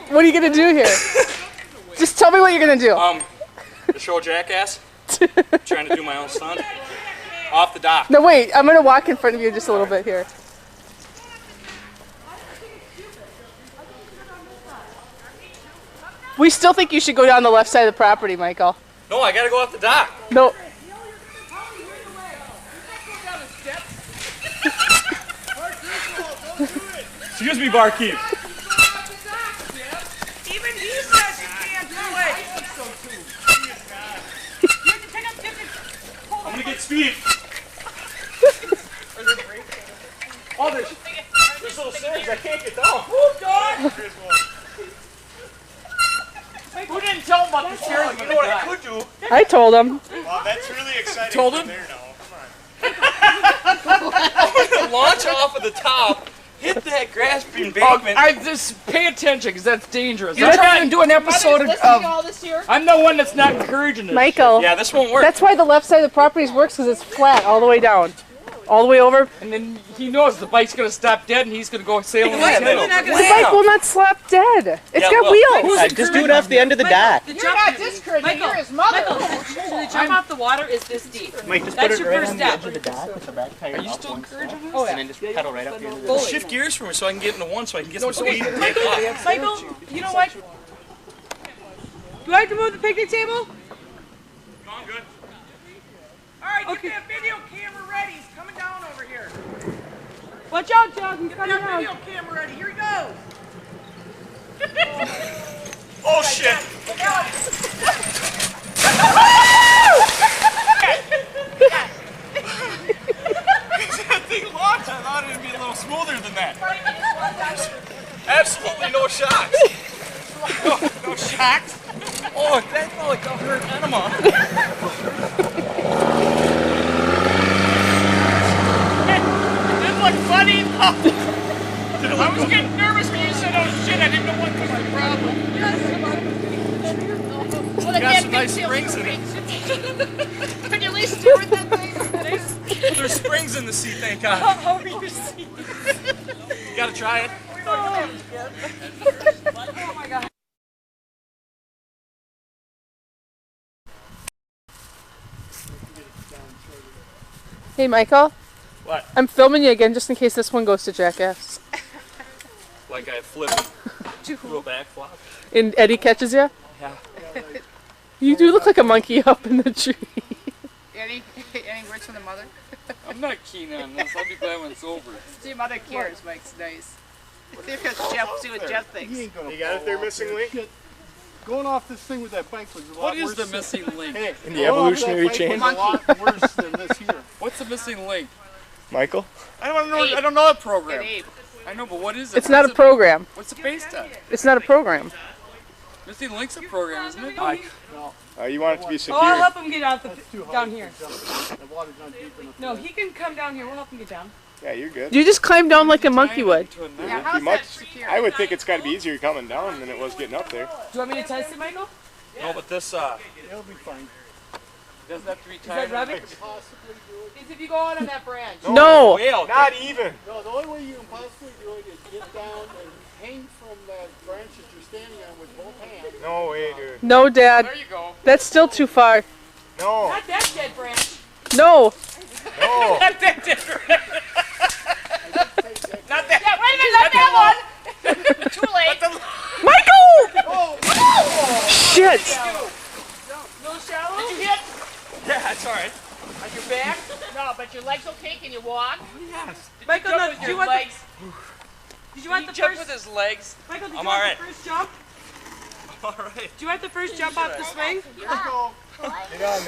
What are you gonna do here? Just tell me what you're gonna do. The show jackass. Trying to do my own stunt. Off the dock. No, wait. I'm gonna walk in front of you just a little bit here. We still think you should go down the left side of the property, Michael. No, I gotta go off the dock. No. Excuse me, barkeep. Even he says you can't do it. I'm gonna get speed. Oh, there's little stairs. I can't get down. Oh, God. Who didn't tell him about the stairs? You know what I could do? I told him. Wow, that's really exciting. Told him? There now. I'm gonna launch off of the top, hit that grass embankment. I just pay attention because that's dangerous. You're I'm trying to do an episode of. all this year? I'm the one that's not encouraging this. Michael. Yeah, this won't work. That's why the left side of the property works, because it's flat all the way down. All the way over. And then he knows the bike's gonna stop dead and he's gonna go sailing. Yeah, in the middle. The bike will not slap dead. It's got wheels. Just do it off the end of the dock. You're not discouraging. You're his mother. The jump off the water is this deep. Mike, just That's put it your right first on the step. edge of the dock with the back tire. Are you still encouraging this? And then just pedal right up the end of the dock. Shift gears for me so I can get into one so I can get some Okay, speed. Michael, you know what? Do I have to move the picnic table? Gone good. All right, get that video camera ready. He's coming down over here. Watch out, John. He's Get coming that down. video camera ready. Here he goes. Oh shit! That thing launched. I thought it'd be a little smoother than that. Absolutely no shocks. No shocks. Oh, that felt like a hurt enema. This looks funny. I was getting nervous when you said, oh shit, I didn't know what was the problem. Got some nice springs in it. Can you at least steer with that thing? There's springs in the seat, thank God. How are your seats? You gotta try it. Oh my God. Hey, Michael. What? I'm filming you again just in case this one goes to Jackass. Like I flipped. Do a back flop. And Eddie catches you? Yeah. You do look like a monkey up in the tree. Any words from the mother? I'm not keen on this. I'll be glad when it's over. See, your mother cares, Mike's nice. See what Jeff thinks. You got it there, missing link? Going off this thing with that bike was a lot What is worse the missing link? Hey, In the evolutionary chain? was a lot worse than this here. What's the missing link? Michael? I don't know. I don't know that program. Abe. I know, but what is it? It's not a program. What's it based on? It's not a program. Missing link's a program, isn't it? You want it to be Oh, I'll secure. help him get out down here. The water's not deep enough. No, he can come down here. We'll help him get down. Yeah, you're good. You just climb down like a monkey would. Yeah, how's much- that secure? I would think it's got to be easier coming down than it was getting up there. Do you want me to test it, Michael? No, but this It'll be fine. Doesn't have to be Is that tied. rubbish? Possibly do it. It's if you go out on that branch. No. way out. Not even. No, the only way you can possibly do it is get down and hang from that branch that you're standing on with both hands. No way, dude. No, Dad. There you go. That's still too far. No. Not that dead branch. No. No. Not that different. Not that. Yeah, wait a minute, not that one. Too late. Michael! Shit. No shallow. Did you hit Yeah, that's all right. on your back? No, but your legs okay? Can you walk? Michael, no, did you want legs. Did you want the Jump first? with his legs. Michael, did I'm you want alright. the first jump? All right. Do you want the first jump off the swing? Get on there.